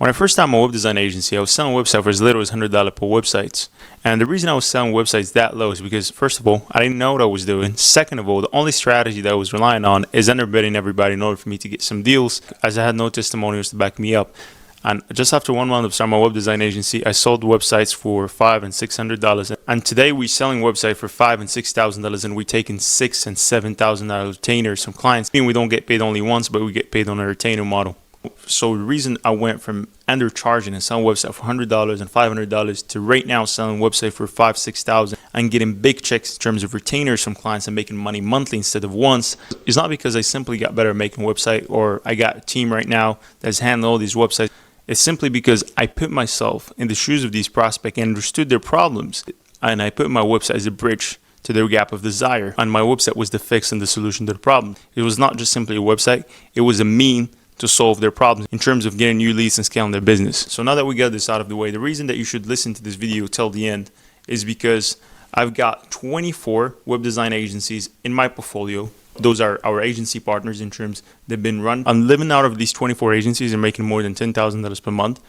When I first started my web design agency, I was selling websites for as little as $100 per website. And the reason I was selling websites that low is because, first of all, I didn't know what I was doing. Second of all, the only strategy that I was relying on is underbidding everybody in order for me to get some deals, as I had no testimonials to back me up. And just after 1 month of starting my web design agency, I sold websites for $500 and $600. And today we're selling websites for $5,000 and $6,000, and we're taking $6,000 and $7,000 retainers from clients. I mean, we don't get paid only once, but we get paid on a retainer model. So the reason I went from undercharging and selling website for $100 and $500 to right now selling website for $5,000, $6,000 and getting big checks in terms of retainers from clients and making money monthly instead of once is not because I simply got better at making website or I got a team right now that's handling all these websites. It's simply because I put myself in the shoes of these prospects and understood their problems, and I put my website as a bridge to their gap of desire, and my website was the fix and the solution to the problem. It was not just simply a website, it was a mean to solve their problems in terms of getting new leads and scaling their business. So now that we got this out of the way, the reason that you should listen to this video till the end is because I've got 24 web design agencies in my portfolio. Those are our agency partners in terms they've been run. I'm living out of these 24 agencies and making more than $10,000 per month.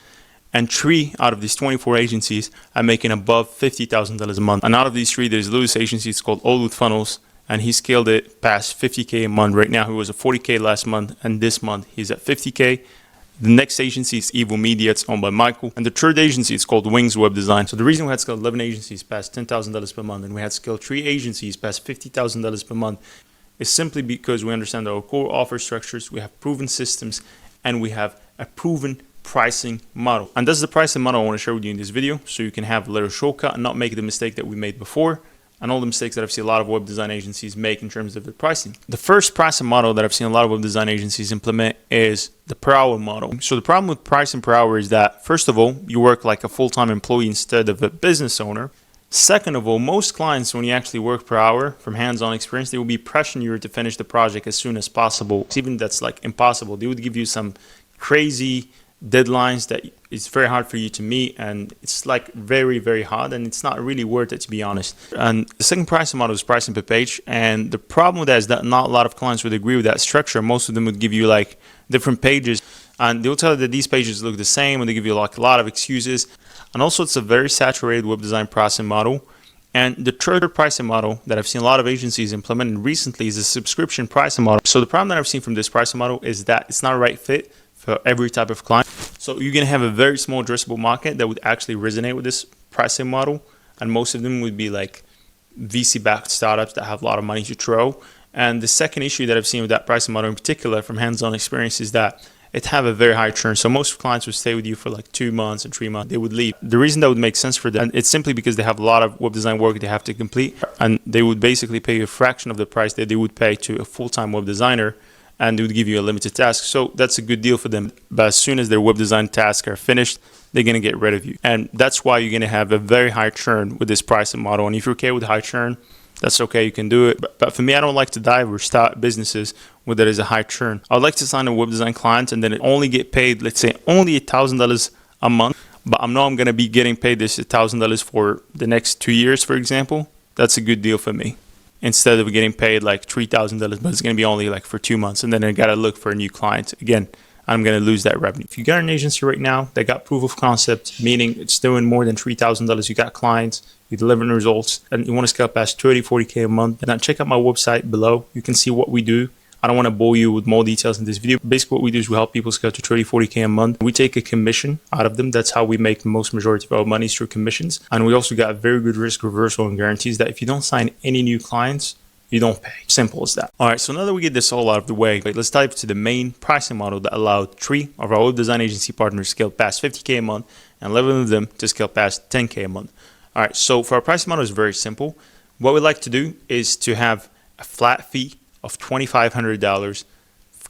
And 3 out of these 24 agencies are making above $50,000 a month. And out of these 3, there's Louis' agency. It's called All With Funnels. And he scaled it past 50K a month. Right now, he was at 40K last month, and this month he's at 50K. The next agency is Evil Media. It's owned by Michael. And the third agency is called Wings Web Design. So the reason we had scaled 11 agencies past $10,000 per month, and we had scaled 3 agencies past $50,000 per month, is simply because we understand our core offer structures, we have proven systems, and we have a proven pricing model. And that's the pricing model I want to share with you in this video, so you can have a little shortcut and not make the mistake that we made before, and all the mistakes that I've seen a lot of web design agencies make in terms of their pricing. The first pricing model that I've seen a lot of web design agencies implement is the per hour model. So the problem with pricing per hour is that, first of all, you work like a full-time employee instead of a business owner. Second of all, most clients, when you actually work per hour from hands-on experience, they will be pressuring you to finish the project as soon as possible. Even that's like impossible. They would give you some crazy deadlines that it's very hard for you to meet, and it's like very, very hard, and it's not really worth it, to be honest. And the second pricing model is pricing per page, and the problem with that is that not a lot of clients would agree with that structure. Most of them would give you like different pages, and they'll tell you that these pages look the same, and they give you like a lot of excuses. And also, it's a very saturated web design pricing model. And the third pricing model that I've seen a lot of agencies implementing recently is a subscription pricing model. So the problem that I've seen from this pricing model is that it's not a right fit for every type of client. So you're going to have a very small addressable market that would actually resonate with this pricing model. And most of them would be like VC-backed startups that have a lot of money to throw. And the second issue that I've seen with that pricing model in particular from hands-on experience is that it have a very high churn. So most clients would stay with you for like 2 months and 3 months. They would leave. The reason that would make sense for them, it's simply because they have a lot of web design work they have to complete. And they would basically pay you a fraction of the price that they would pay to a full-time web designer, and they would give you a limited task. So that's a good deal for them. But as soon as their web design tasks are finished, they're going to get rid of you. And that's why you're going to have a very high churn with this pricing model. And if you're okay with high churn, that's okay, you can do it. But for me, I don't like to dive or start businesses where there is a high churn. I would like to sign a web design client and then only get paid, let's say, only $1,000 a month. But I know I'm going to be getting paid this $1,000 for the next 2 years, for example. That's a good deal for me. Instead of getting paid like $3,000, but it's going to be only like for 2 months. And then I got to look for a new client. Again, I'm going to lose that revenue. If you got an agency right now that got proof of concept, meaning it's doing more than $3,000, you got clients, you're delivering results, and you want to scale past 30, 40K a month, then check out my website below. You can see what we do. I don't want to bore you with more details in this video. Basically, what we do is we help people scale to 30, 40K a month. We take a commission out of them. That's how we make the most majority of our money, through commissions. And we also got very good risk reversal and guarantees that if you don't sign any new clients, you don't pay. Simple as that. All right, so now that we get this all out of the way, let's dive to the main pricing model that allowed 3 of our web design agency partners to scale past 50K a month and 11 of them to scale past 10K a month. All right, so for our pricing model, it's very simple. What we like to do is to have a flat fee of $2,500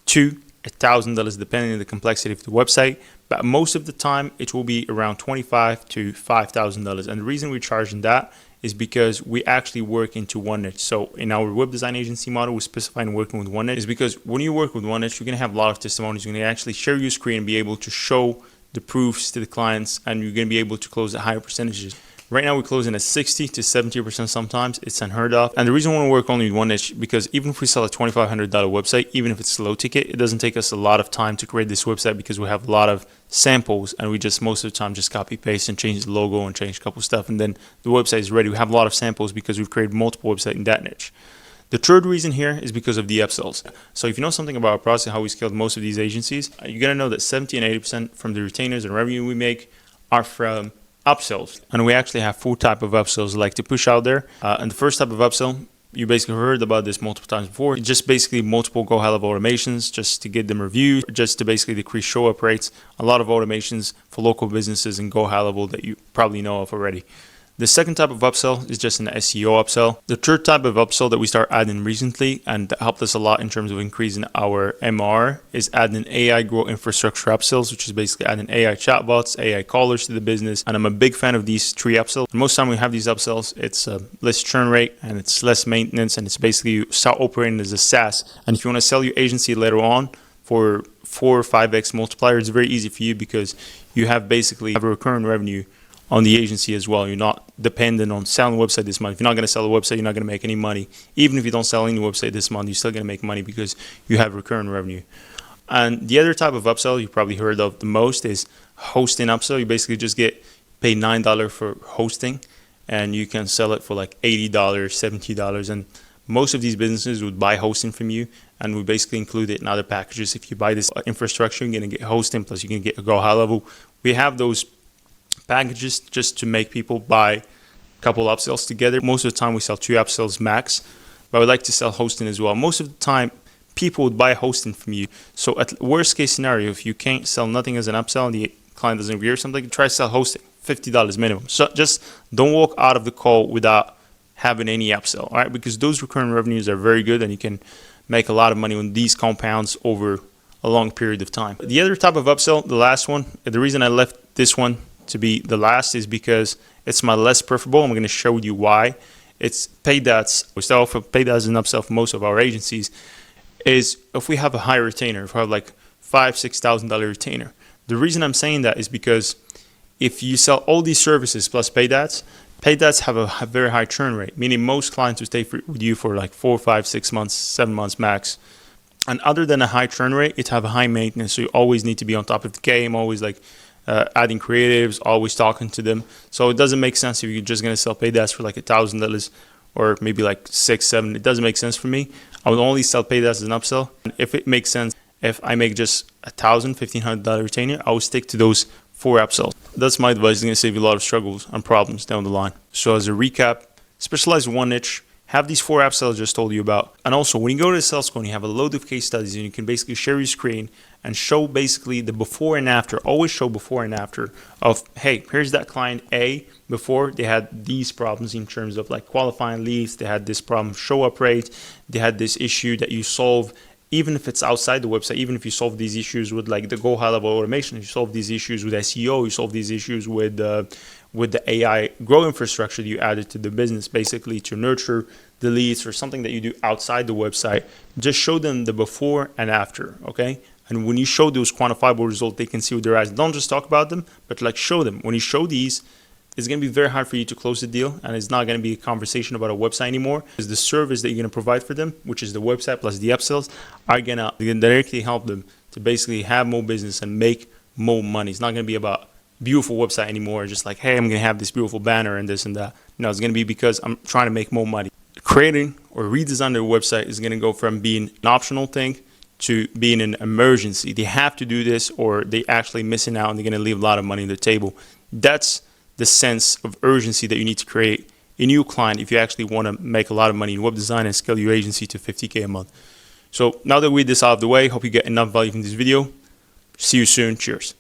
to $1,000, depending on the complexity of the website. But most of the time, it will be around $2,500 to $5,000. And the reason we're charging that is because we actually work into one niche. So in our web design agency model, we specify working with one niche is because when you work with one niche, you're going to have a lot of testimonies. You're going to actually share your screen and be able to show the proofs to the clients, and you're going to be able to close at higher percentages. Right now we're closing at 60 to 70% sometimes. It's unheard of. And the reason we want to work only with one niche, because even if we sell a $2,500 website, even if it's low ticket, it doesn't take us a lot of time to create this website because we have a lot of samples and we just most of the time just copy paste and change the logo and change a couple stuff, and then the website is ready. We have a lot of samples because we've created multiple websites in that niche. The third reason here is because of the upsells. So if you know something about our process, how we scaled most of these agencies, you're going to know that 70 and 80% from the retainers and revenue we make are from upsells. And we actually have 4 types of upsells like to push out there. And the first type of upsell, you basically heard about this multiple times before. It's just basically multiple go high level automations just to get them reviewed, just to basically decrease show up rates. A lot of automations for local businesses and go high level that you probably know of already. The second type of upsell is just an SEO upsell. The third type of upsell that we started adding recently and that helped us a lot in terms of increasing our MR is adding AI growth infrastructure upsells, which is basically adding AI chatbots, AI callers to the business. And I'm a big fan of these 3 upsells. And most time we have these upsells, it's less churn rate and it's less maintenance, and it's basically you start operating as a SaaS. And if you want to sell your agency later on for 4 or 5x multiplier, it's very easy for you because you have basically a recurring revenue on the agency as well. You're not dependent on selling a website this month. If you're not going to sell a website, you're not going to make any money. Even if you don't sell any website this month, you're still going to make money because you have recurring revenue. And the other type of upsell you probably heard of the most is hosting upsell. You basically just get paid $9 for hosting and you can sell it for like $80, $70. And most of these businesses would buy hosting from you, and we basically include it in other packages. If you buy this infrastructure, you're going to get hosting, plus you can get a go high level. We have those packages just to make people buy a couple upsells together. Most of the time we sell 2 upsells max, but I would like to sell hosting as well. Most of the time people would buy hosting from you. So at worst case scenario, if you can't sell nothing as an upsell and the client doesn't agree or something, try to sell hosting, $50 minimum. So just don't walk out of the call without having any upsell, all right? Because those recurring revenues are very good and you can make a lot of money on these compounds over a long period of time. The other type of upsell, the last one, the reason I left this one to be the last is because it's my less preferable. I'm going to show you why. It's paid ads. We start off with paid ads and upsell for most of our agencies. Is if we have a high retainer, if we have like $5,000-$6,000 retainer. The reason I'm saying that is because if you sell all these services plus paid ads have a very high churn rate, meaning most clients will stay with you for like 4, 5, 6 months, 7 months max. And other than a high churn rate, it have a high maintenance. So you always need to be on top of the game, always like adding creatives, always talking to them. So it doesn't make sense if you're just going to sell paid ads for like $1,000 or maybe like 6, 7. It doesn't make sense for me. I would only sell paid ads as an upsell. And if it makes sense, if I make just $1,000, $1,500 retainer, I will stick to those 4 upsells. That's my advice. It's going to save you a lot of struggles and problems down the line. So as a recap, specialize in one niche. Have these 4 upsells I just told you about. And also, when you go to the sales call, you have a load of case studies and you can basically share your screen and show basically the before and after. Always show before and after of, hey, here's that client A. Before, they had these problems in terms of like qualifying leads. They had this problem, show up rate. They had this issue that you solve. Even if it's outside the website, even if you solve these issues with like the go high level automation, you solve these issues with SEO, you solve these issues with the AI grow infrastructure that you added to the business, basically to nurture the leads or something that you do outside the website. Just show them the before and after, okay? And when you show those quantifiable results, they can see with their eyes. Don't just talk about them, but like show them. When you show these, it's going to be very hard for you to close the deal, and it's not going to be a conversation about a website anymore. Because the service that you're going to provide for them, which is the website plus the upsells, are going to directly help them to basically have more business and make more money. It's not going to be about beautiful website anymore, just like, hey, I'm going to have this beautiful banner and this and that. No, it's going to be because I'm trying to make more money. Creating or redesigning their website is going to go from being an optional thing to being an emergency. They have to do this or they actually missing out and they're going to leave a lot of money on the table. That's the sense of urgency that you need to create a new client if you actually want to make a lot of money in web design and scale your agency to $50K a month. So now that we get this out of the way, hope you get enough value from this video. See you soon. Cheers.